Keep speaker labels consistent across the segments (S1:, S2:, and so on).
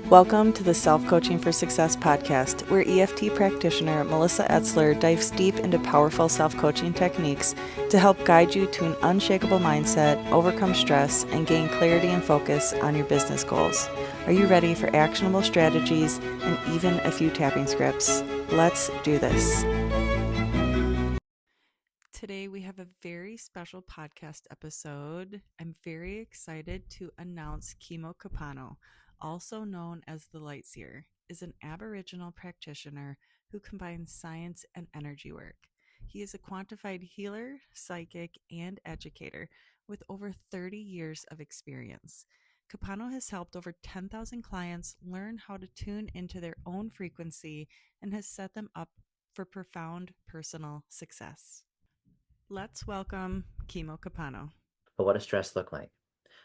S1: Welcome to the Self-Coaching for Success podcast, where EFT practitioner Melissa Etzler dives deep into powerful self-coaching techniques to help guide you to an unshakable mindset, overcome stress, and gain clarity and focus on your business goals. Are you ready for actionable strategies and even a few tapping scripts? Let's do this. Today we have a very special podcast episode. I'm very excited to announce Kimo Kepano, also known as the Light Seer, is an Aboriginal practitioner who combines science and energy work. He is a quantified healer, psychic, and educator with over 30 years of experience. Kepano has helped over 10,000 clients learn how to tune into their own frequency and has set them up for profound personal success. Let's welcome Kimo Kepano.
S2: But what does stress look like?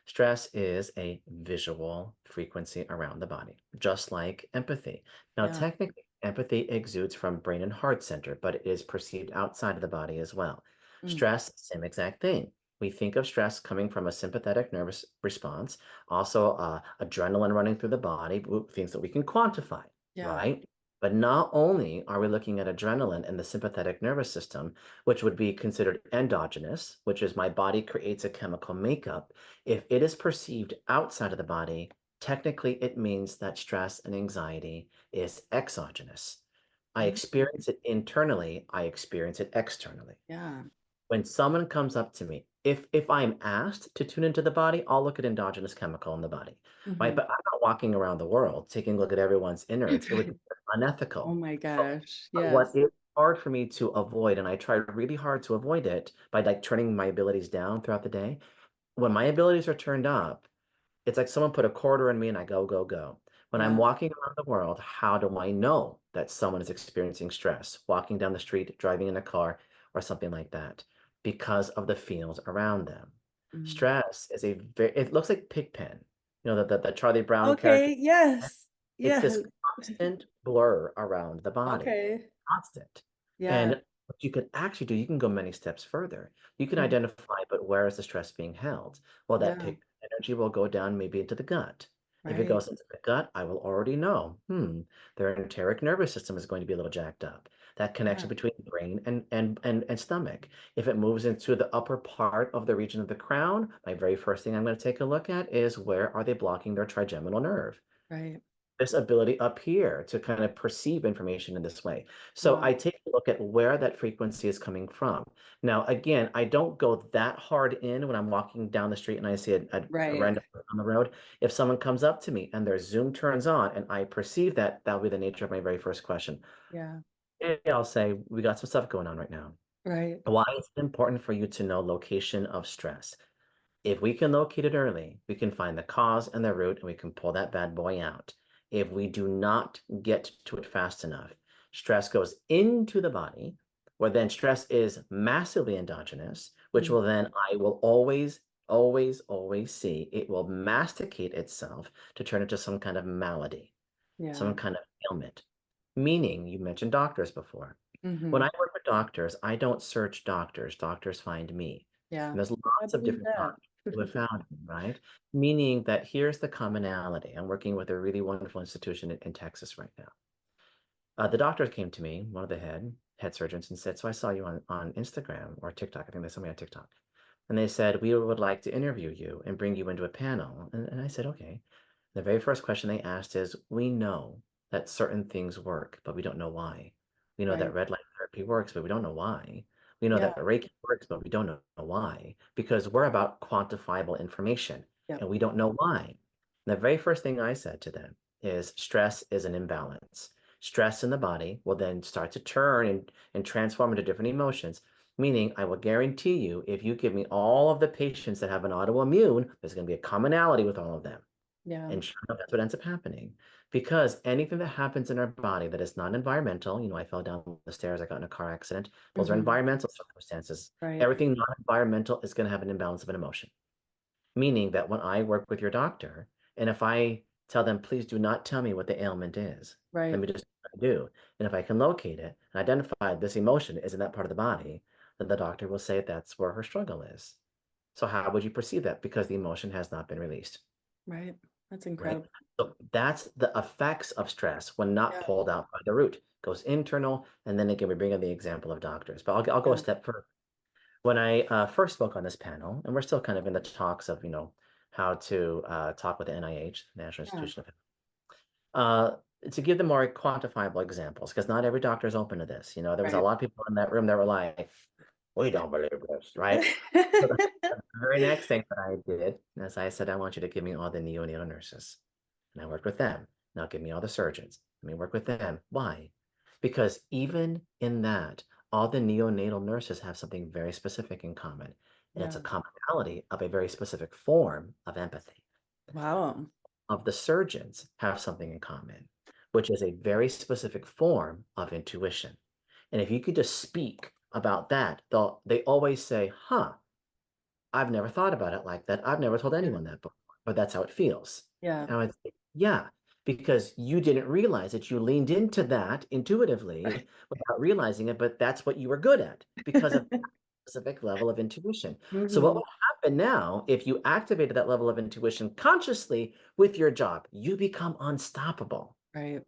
S2: Stress is a visual frequency around the body, just like empathy. Now,
S1: Yeah.
S2: technically, empathy exudes from brain and heart center, but it is perceived outside of the body as well.
S1: Mm.
S2: Stress, same exact thing. We think of stress coming from a sympathetic nervous response, also adrenaline running through the body, things that we can quantify,
S1: Yeah.
S2: right? But not only are we looking at adrenaline and the sympathetic nervous system, which would be considered endogenous, which is my body creates a chemical makeup. If it is perceived outside of the body, technically it means that stress and anxiety is exogenous. I
S1: Mm.
S2: experience it internally, I experience it externally.
S1: Yeah.
S2: When someone comes up to me, if I'm asked to tune into the body, I'll look at endogenous chemical in the body, right?
S1: Mm-hmm.
S2: But I'm not walking around the world taking a look at everyone's innards. It would
S1: Right.
S2: be
S1: Oh
S2: unethical.
S1: my
S2: But
S1: gosh.
S2: what
S1: Yes.
S2: is hard for me to avoid, and I try really hard to avoid it by like turning my abilities down throughout the day. When my abilities are turned up, it's like someone put a quarter in me and I go, go, go. When I'm
S1: Yeah.
S2: walking around the world, how do I know that someone is experiencing stress? Walking down the street, driving in a car, or something like that, because of the feels around them.
S1: Mm.
S2: Stress is a very, it looks like Pigpen, the Charlie Brown character.
S1: Okay. Yes.
S2: It's
S1: Yes.
S2: this constant blur around the body,
S1: Okay.
S2: constant.
S1: Yeah.
S2: And what you could actually do, you can go many steps further. You can
S1: Mhm.
S2: identify, but where is the stress being held? Well, that
S1: Yeah.
S2: pick energy will go down maybe into the gut. If it
S1: Right.
S2: goes into the gut, I will already know, their enteric nervous system is going to be a little jacked up. That
S1: Yeah.
S2: connection between brain and stomach. If it moves into the upper part of the region of the crown, my very first thing I'm going to take a look at is where are they blocking their trigeminal nerve?
S1: Right.
S2: This ability up here to kind of perceive information in this way. So
S1: Wow.
S2: I take a look at where that frequency is coming from. Now, again, I don't go that hard in when I'm walking down the street and I see a
S1: Right.
S2: random person on the road. If someone comes up to me and their Zoom turns on and I perceive that, that'll be the nature of my very first question.
S1: Yeah.
S2: Hey, I'll say, we got some stuff going on right now.
S1: Right.
S2: Why is it important for you to know location of stress? If we can locate it early, we can find the cause and the root and we can pull that bad boy out. If we do not get to it fast enough, stress goes into the body, where then stress is massively endogenous, which
S1: Mm.
S2: will then I will always, always, always see it will masticate itself to turn into some kind of malady,
S1: Yeah.
S2: some kind of ailment. Meaning, you mentioned doctors before. When
S1: Mm-hmm.
S2: I work with doctors, I don't search doctors. Doctors find me.
S1: Yeah.
S2: And there's
S1: I
S2: lots of
S1: believe
S2: different
S1: that.
S2: doctors who have found me, right? Meaning that here's the commonality. I'm working with a really wonderful institution in Texas right now. The doctor came to me, one of the head surgeons, and said, "So I saw you on Instagram or TikTok. I think they saw me on TikTok." And they said, "We would like to interview you and bring you into a panel." And I said, "Okay." The very first question they asked is, "We know that certain things work, but we don't know why. We know that
S1: Right.
S2: red light therapy works, but we don't know why. We know
S1: Yeah.
S2: that Reiki works, but we don't know why, because we're about quantifiable information
S1: Yep.
S2: and we don't know why." And the very first thing I said to them is stress is an imbalance. Stress in the body will then start to turn and transform into different emotions. Meaning, I will guarantee you, if you give me all of the patients that have an autoimmune, there's going to be a commonality with all of them.
S1: Yeah.
S2: And sure enough, that's what ends up happening. Because anything that happens in our body that is non-environmental, I fell down the stairs, I got in a car accident, those are
S1: Mm-hmm.
S2: environmental circumstances.
S1: Right.
S2: Everything non-environmental is going to have an imbalance of an emotion. Meaning that when I work with your doctor, and if I tell them, please do not tell me what the ailment is, let
S1: Right.
S2: me just do. And if I can locate it and identify this emotion is in that part of the body, then the doctor will say that's where her struggle is. So how would you perceive that? Because the emotion has not been released.
S1: Right. That's
S2: right?
S1: incredible.
S2: So that's the effects of stress when not
S1: Yeah.
S2: pulled out by the root. Goes internal, and then again, we bring in the example of doctors. But I'll go a
S1: Yeah.
S2: step further. When I first spoke on this panel, and we're still kind of in the talks of, how to talk with the NIH, National
S1: Yeah.
S2: Institution of Health, uh, to give them more quantifiable examples, because not every doctor is open to this. There was a
S1: Right.
S2: lot of people in that room that were like, we don't believe this, right? So the very next thing that I did is I said, I want you to give me all the neonatal nurses. And I worked with them. Now give me all the surgeons. Let me work with them. Why? Because even in that, all the neonatal nurses have something very specific in common. And it's
S1: Yeah.
S2: a commonality of a very specific form of empathy.
S1: Wow.
S2: Of the surgeons have something in common, which is a very specific form of intuition. And if you could just speak about that, they always say, huh, I've never thought about it like that. I've never told
S1: Yeah.
S2: anyone that before, but that's how it feels.
S1: Yeah.
S2: And I would say, yeah, because you didn't realize that you leaned into that intuitively without realizing it, but that's what you were good at because of that specific level of intuition. So what
S1: Hmm.
S2: would happen now if you activated that level of intuition consciously with your job? You become unstoppable.
S1: Right.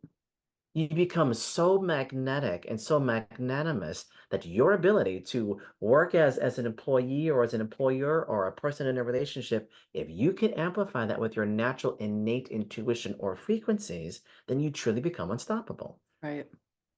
S2: You become so magnetic and so magnanimous that your ability to work as an employee or as an employer or a person in a relationship, if you can amplify that with your natural innate intuition or frequencies, then you truly become unstoppable.
S1: Right.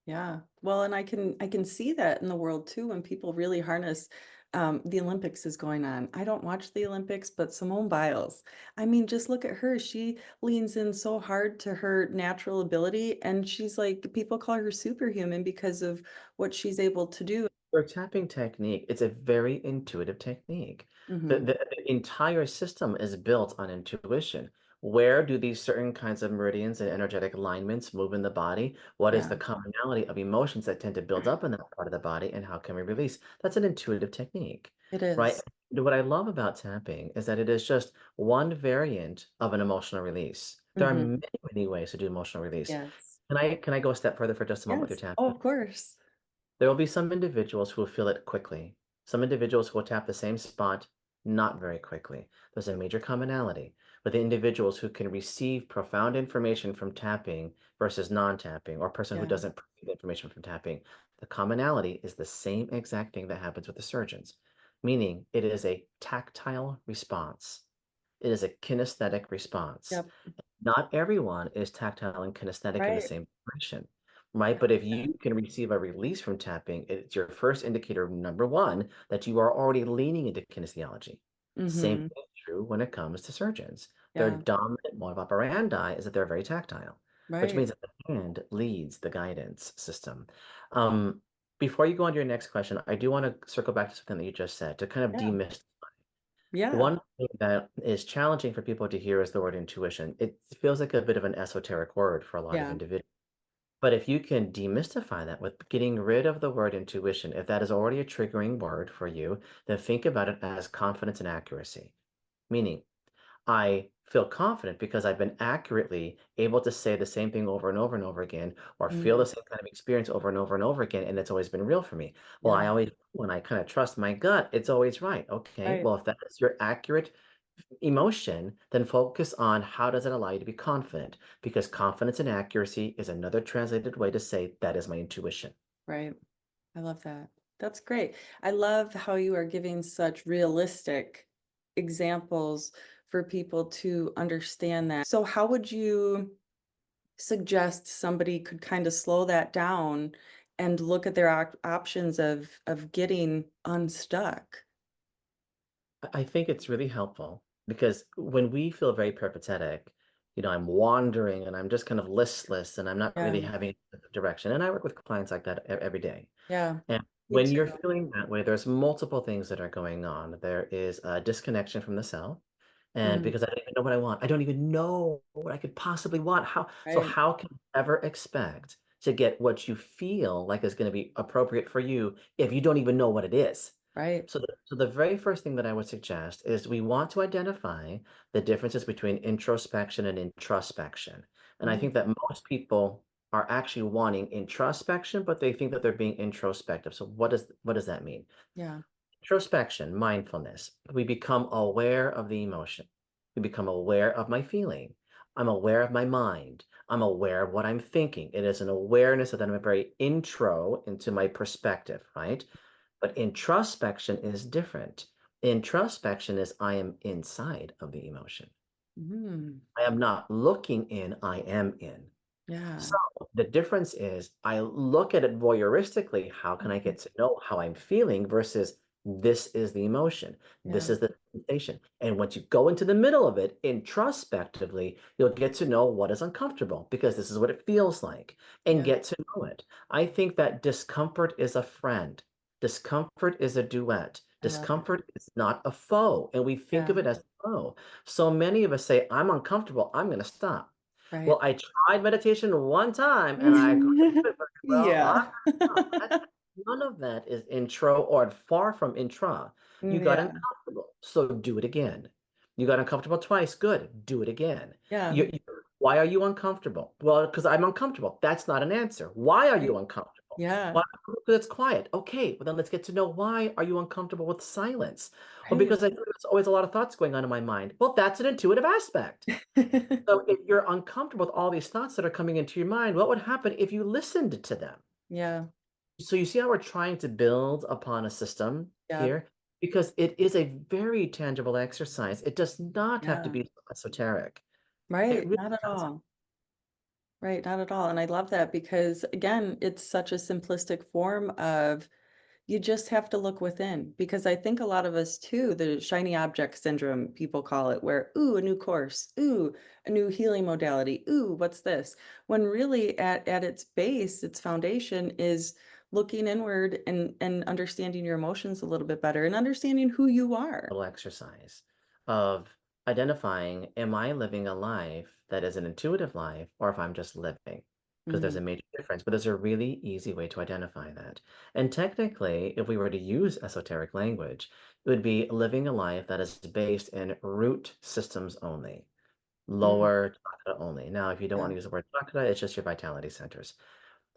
S1: Yeah. Well, and I can see that in the world too when people really harness the Olympics is going on. I don't watch the Olympics, but Simone Biles. I mean, just look at her. She leans in so hard to her natural ability, and she's like people call her superhuman because of what she's able to do.
S2: For tapping technique, it's a very intuitive technique. The,
S1: Hmm.
S2: the entire system is built on intuition. Where do these certain kinds of meridians and energetic alignments move in the body? What is
S1: Yeah,
S2: the commonality of emotions that tend to build up in that part of the body, and how can we release? That's an intuitive technique,
S1: it
S2: right?
S1: is.
S2: What I love about tapping is that it is just one variant of an emotional release. There are
S1: Hmm.
S2: many, many ways to do emotional release.
S1: Yes.
S2: Can I go a step further for just a moment with
S1: Yes.
S2: your
S1: Oh,
S2: tapping?
S1: of course.
S2: There will be some individuals who will feel it quickly. Some individuals who will tap the same spot not very quickly. There's a major commonality with the individuals who can receive profound information from tapping versus non-tapping, or a person who
S1: Yeah.
S2: doesn't receive information from tapping. The commonality is the same exact thing that happens with the surgeons, meaning it is a tactile response. It is a kinesthetic response.
S1: Yep.
S2: Not everyone is tactile and kinesthetic in the
S1: Right.
S2: same direction, right? But if you can receive a release from tapping, it's your first indicator, number one, that you are already leaning into kinesiology. Same
S1: Hmm.
S2: thing is true when it comes to surgeons. Their
S1: Yeah.
S2: dominant mode of operandi is that they're very tactile, which
S1: Right.
S2: means that the hand leads the guidance system. Um, Before you go on to your next question, I do want to circle back to something that you just said to kind of
S1: Yeah.
S2: demystify.
S1: Yeah.
S2: One thing that is challenging for people to hear is the word intuition. It feels like a bit of an esoteric word for a lot of
S1: Yeah.
S2: individuals. But if you can demystify that with getting rid of the word intuition, if that is already a triggering word for you, then think about it as confidence and accuracy. Meaning, I feel confident because I've been accurately able to say the same thing over and over and over again, or feel the
S1: Mm.
S2: same kind of experience over and over and over again, and it's always been real for me. Well,
S1: Yeah.
S2: I always, when I kind of trust my gut, it's always right. Okay,
S1: Right.
S2: well, if that is your accurate emotion, then focus on how does it allow you to be confident? Because confidence and accuracy is another translated way to say that is my intuition.
S1: Right. I love that. That's great. I love how you are giving such realistic examples for people to understand that. So, how would you suggest somebody could kind of slow that down and look at their options of getting unstuck?
S2: I think it's really helpful because when we feel very peripatetic, I'm wandering and I'm just kind of listless and I'm not
S1: Yeah.
S2: really having a direction. And I work with clients like that every day.
S1: Yeah.
S2: And
S1: Me
S2: when
S1: too.
S2: you're feeling that way, there's multiple things that are going on. There is a disconnection from the self. And
S1: Mm.
S2: because I don't even know what I want, I don't even know what I could possibly want.
S1: Right.
S2: How can you ever expect to get what you feel like is going to be appropriate for you if you don't even know what it is?
S1: Right.
S2: So the very first thing that I would suggest is we want to identify the differences between introspection and introspection. And I
S1: Mm.
S2: think that most people are actually wanting introspection, but they think that they're being introspective. So what does that mean?
S1: Yeah.
S2: Introspection, mindfulness. We become aware of the emotion. We become aware of my feeling. I'm aware of my mind. I'm aware of what I'm thinking. It is an awareness that I'm a very intro into my perspective, right? But introspection is different. Introspection is I am inside of the emotion.
S1: Mm.
S2: I am not looking in, I am in.
S1: Yeah.
S2: So the difference is I look at it voyeuristically. How can I
S1: Mhm.
S2: get to know how I'm feeling versus this is the emotion, this
S1: Yeah.
S2: is the sensation. And once you go into the middle of it introspectively, you'll get to know what is uncomfortable because this is what it feels like and
S1: Yeah.
S2: get to know it. I think that discomfort is a friend. Discomfort is a duet.
S1: I love it.
S2: Discomfort is not a foe. And we think of
S1: Yeah.
S2: it as a foe. So many of us say, I'm uncomfortable. I'm going to stop.
S1: Right.
S2: Well, I tried meditation one time and I couldn't do it very well. I'm
S1: Yeah.
S2: gonna stop. None of that is intro or far from intra. You got
S1: Yeah.
S2: uncomfortable, so do it again. You got uncomfortable twice, good, do it again.
S1: Yeah.
S2: Why are you uncomfortable? Well, because I'm uncomfortable. That's not an answer. Why are
S1: Right.
S2: you uncomfortable?
S1: Yeah.
S2: Why? Because it's quiet. Okay, well then let's get to know why are you uncomfortable with silence? Well,
S1: Right.
S2: because I feel there's always a lot of thoughts going on in my mind. Well, that's an intuitive aspect. So if you're uncomfortable with all these thoughts that are coming into your mind, what would happen if you listened to them?
S1: Yeah.
S2: So you see how we're trying to build upon a system
S1: Yep.
S2: here? Because it is a very tangible exercise. It does not have to
S1: Yeah.
S2: be esoteric. It
S1: Right.
S2: really
S1: Not at
S2: doesn't.
S1: all. Right. Not at all. And I love that because, again, it's such a simplistic form of you just have to look within. Because I think a lot of us, too, the shiny object syndrome, people call it, where, ooh, a new course, ooh, a new healing modality, ooh, what's this? When really at its base, its foundation is looking inward and understanding your emotions a little bit better and understanding who you are.
S2: Little exercise of identifying, am I living a life that is an intuitive life or if I'm just living? Because there's
S1: Mm,
S2: a major difference, but there's a really easy way to identify that. And technically, if we were to use esoteric language, it would be living a life that is based in root systems only,
S1: mm,
S2: lower chakra only. Now, if you don't want
S1: yeah.
S2: to use the word chakra, it's just your vitality centers.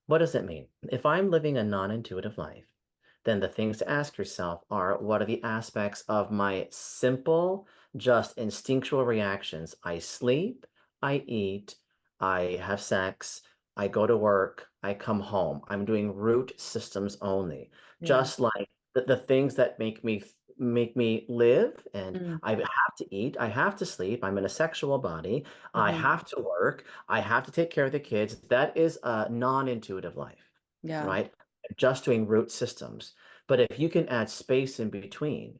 S2: What does it mean? If I'm living a non-intuitive life, then the things to ask yourself are what are the aspects of my simple, just instinctual reactions? I sleep, I eat, I have sex, I go to work, I come home. I'm doing root systems only.
S1: Yeah.
S2: Just like the things that make me live and
S1: Mm,
S2: I have to eat, I have to sleep, I'm in a sexual body, I
S1: mhm.
S2: have to work, I have to take care of the kids. That is a non-intuitive life,
S1: Yeah.
S2: right? Just doing root systems. But if you can add space in between,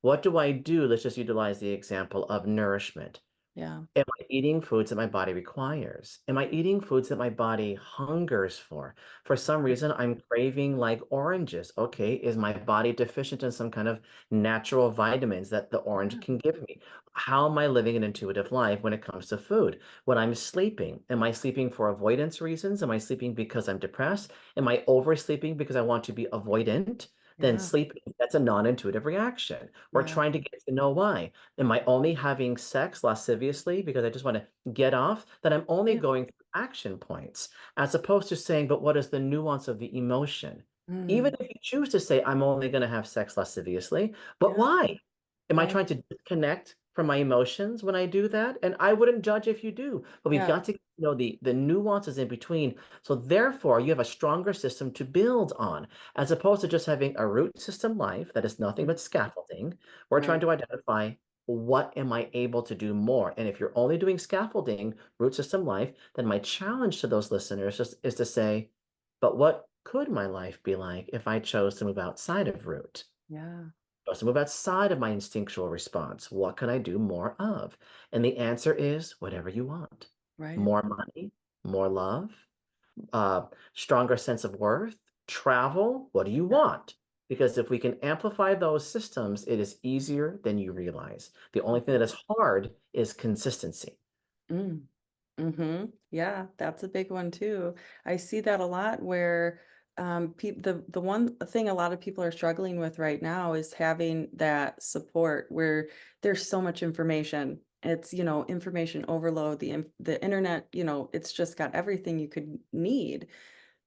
S2: what do I do? Let's just utilize the example of nourishment.
S1: Yeah.
S2: Am I eating foods that my body requires? Am I eating foods that my body hungers for? For some reason, I'm craving like oranges. Okay, is my body deficient in some kind of natural vitamins that the orange
S1: Yeah.
S2: can give me? How am I living an intuitive life when it comes to food? When I'm sleeping, am I sleeping for avoidance reasons? Am I sleeping because I'm depressed? Am I oversleeping because I want to be avoidant? Then
S1: Yeah.
S2: sleep, that's a non-intuitive reaction. We're
S1: Yeah.
S2: trying to get to know why. Am I only having sex lasciviously because I just want to get off? Then I'm only
S1: Right.
S2: going through action points, as opposed to saying, but what is the nuance of the emotion? Even
S1: Mm.
S2: if you choose to say, I'm only going to have sex lasciviously, but
S1: Yeah.
S2: why? Am I
S1: Right.
S2: trying to disconnect from my emotions when I do that? And I wouldn't judge if you do, but we've
S1: Yeah.
S2: got to know the nuances in between. So therefore, you have a stronger system to build on, as opposed to just having a root system life that is nothing
S1: Mm.
S2: but scaffolding. We're trying
S1: Right.
S2: to identify what am I able to do more? And if you're only doing scaffolding, root system life, then my challenge to those listeners is to say, but what could my life be like if I chose to move outside of root?
S1: Yeah.
S2: Chose to move outside of my instinctual response? What can I do more of? And the answer is whatever you want.
S1: Right.
S2: More money, more love, stronger sense of worth, travel. What do you
S1: Yeah.
S2: want? Because if we can amplify those systems, it is easier than you realize. The only thing that is hard is consistency.
S1: Mm. Mhm. Yeah, that's a big one too. I see that a lot where the one thing a lot of people are struggling with right now is having that support where there's so much information. It's, information overload, the internet, it's just got everything you could need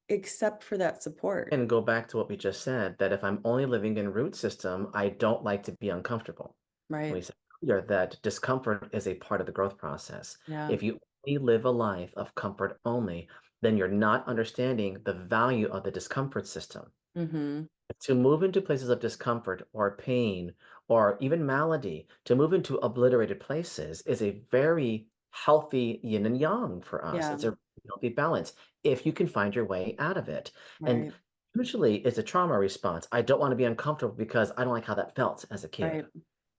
S1: except for that support,
S2: And go back to what we just said, that if I'm only living in root system, I don't like to be uncomfortable. And
S1: right?
S2: we said earlier that discomfort is a part of the growth process.
S1: Yeah.
S2: If you only live a life of comfort only, then you're not understanding the value of the discomfort system.
S1: Mm-hmm.
S2: To move into places of discomfort or pain or even malady, to move into obliterated places is a very healthy yin and yang for us.
S1: Yeah,
S2: It's a healthy balance if you can find your way out of it. And
S1: right,
S2: usually it's a trauma response. I don't want to be uncomfortable because I don't like how that felt as a kid,
S1: right.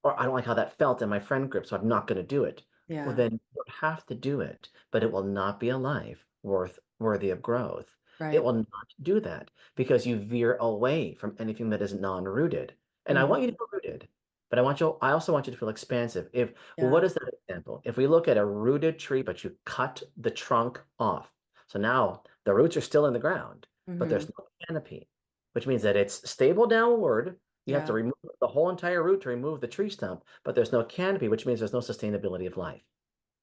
S2: or I don't like how that felt in my friend group, so I'm not going to do it. Well,
S1: Yeah,
S2: then you don't have to do it, but it will not be a life worthy of growth. It
S1: right.
S2: will not do that because you veer away from anything that is non-rooted. And I want you to
S1: Mm-hmm.
S2: feel rooted, but I also want you to feel expansive. Well,
S1: Yeah.
S2: what is that example? If we look at a rooted tree, but you cut the trunk off. So now the roots are still in the ground, but
S1: Mm-hmm.
S2: there's no canopy, which means that it's stable downward. You have to
S1: Yeah,
S2: remove the whole entire root to remove the tree stump, but there's no canopy, which means there's no sustainability of life.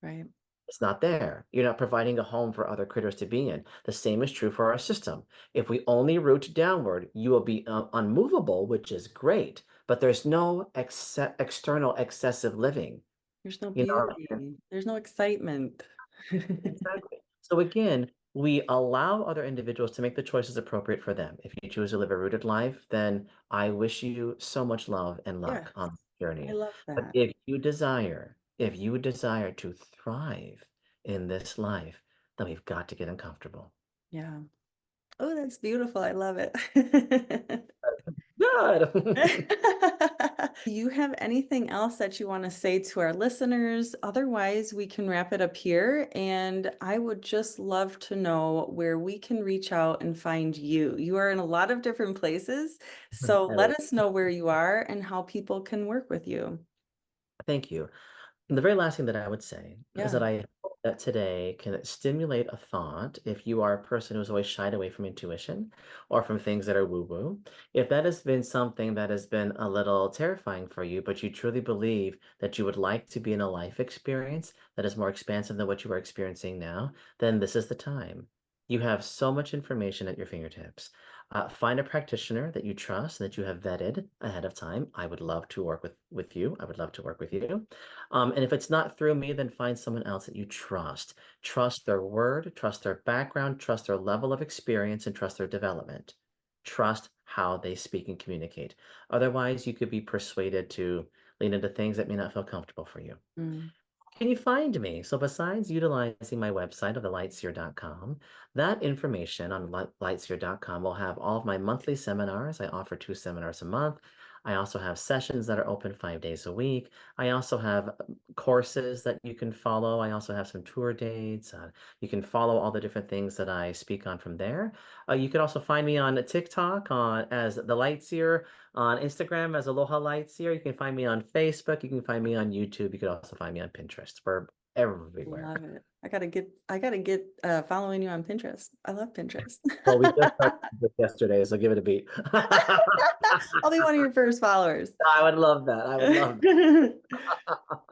S1: right.
S2: It's not there. You're not providing a home for other critters to be in. The same is true for our system. If we only root downward, you will be unmovable, which is great, but there's no external excessive living.
S1: There's no
S2: You know,
S1: beauty. There's no excitement.
S2: exactly. So again, we allow other individuals to make the choices appropriate for them. If you choose to live a rooted life, then I wish you so much love and
S1: Yes,
S2: luck on this
S1: I
S2: journey.
S1: love
S2: But
S1: that.
S2: if you desire to thrive in this life, then we've got to get uncomfortable.
S1: Yeah. Oh, that's beautiful. I love it.
S2: Good.
S1: Do you have anything else that you want to say to our listeners? Otherwise, we can wrap it up here. And I would just love to know where we can reach out and find you. You are in a lot of different places. So let
S2: Hello.
S1: us know where you are and how people can work with you.
S2: Thank you. And the very last thing that I would say is
S1: Yeah.
S2: that I hope that today can stimulate a thought if you are a person who's always shied away from intuition or from things that are woo-woo. If that has been something that has been a little terrifying for you, but you truly believe that you would like to be in a life experience that is more expansive than what you are experiencing now, then this is the time. You have so much information at your fingertips. Find a practitioner that you trust and that you have vetted ahead of time. I would love to work with you. I would love to work with you. And if it's not through me, then find someone else that you trust. Trust their word, trust their background, trust their level of experience, and trust their development. Trust how they speak and communicate. Otherwise, you could be persuaded to lean into things that may not feel comfortable for you.
S1: Mm.
S2: Can you find me? So besides utilizing my website of thelightseer.com, that information on lightseer.com will have all of my monthly seminars. I offer 2 seminars a month. I also have sessions that are open 5 days a week. I also have courses that you can follow. I also have some tour dates. You can follow all the different things that I speak on from there. You can also find me on TikTok as the Lightseer, on Instagram as Aloha Lightseer. You can find me on Facebook. You can find me on YouTube. You can also find me on Pinterest. We're everywhere.
S1: Love it. I gotta get following you on Pinterest. I love Pinterest.
S2: Well, we just started this yesterday, so give it a beat.
S1: I'll be one of your first followers.
S2: I would love that. I would love that.